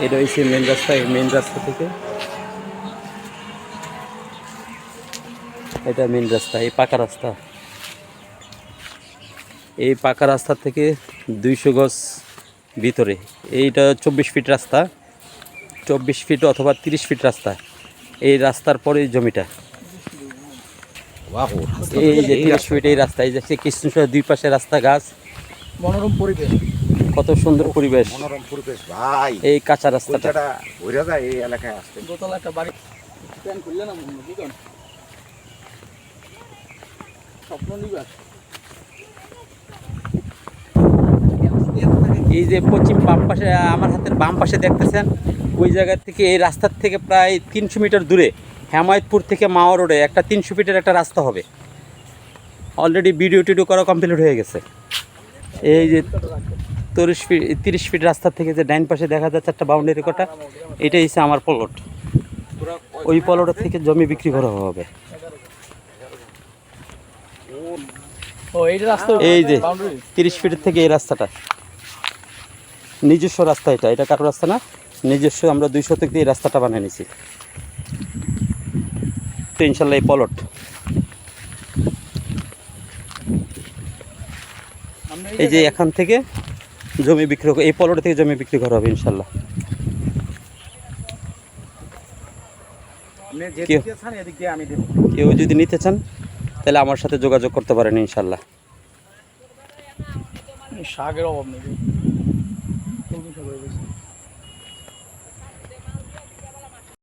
এটা হচ্ছে মেন রাস্তা। এই মেন রাস্তা থেকে এটা মেন রাস্তা, এই পাকা রাস্তা। এই পাকা রাস্তা থেকে 200 গজ ভিতরে এইটা 24 ফিট রাস্তা, 24 ফিট অথবা 30 ফিট রাস্তা। এই রাস্তার পরে জমিটা, এই যে 30 ফিট এই রাস্তা, এই যে কৃষ্ণচূড়া দুই পাশে রাস্তা, গাছ, মনোরম পরিবেশ, কত সুন্দর পরিবেশ। মনোরম পরিবেশ ভাই। এই কাঁচা রাস্তাটা ঘুরে যায় এই এলাকায় আসতে। দোতলা একটা বাড়ি প্ল্যান করলে না মনে কি করেন স্বপ্ন নিবাস। এই যে পশ্চিম বাম পাশে, আমার হাতের বাম পাশে দেখতেছেন, ওই জায়গা থেকে এই রাস্তার থেকে প্রায় 300 মিটার দূরে হেমায়তপুর থেকে মাওয়া রোডে একটা 300 ফিটের একটা রাস্তা হবে। অলরেডি ভিডিও টিডিও করা কমপ্লিট হয়ে গেছে। এই যে 30 ফিট রাস্তার থেকে যে ডাইন পাশে দেখা যাচ্ছে একটা বাউন্ডারি কটা, এটাই হচ্ছে আমার প্লট। ওই প্লটের থেকে জমি বিক্রি করা হবে। ও এই রাস্তা, এই যে 30 ফিটের থেকে এই রাস্তাটা নিজস্ব রাস্তা, এটা কারো রাস্তা না, নিজস্ব। আমরা 2 শতক দিয়ে এই রাস্তাটা বানিয়ে নিছি। তো ইনশাল্লাহ এই প্লট, এই যে এখান থেকে জমি বিক্রি, এই প্লট থেকে জমি বিক্রি করা হবে ইনশাল্লাহ। কেউ যদি নিতে চান তাহলে আমার সাথে যোগাযোগ করতে পারেন ইনশাল্লাহ। শাকের অভাব নেই।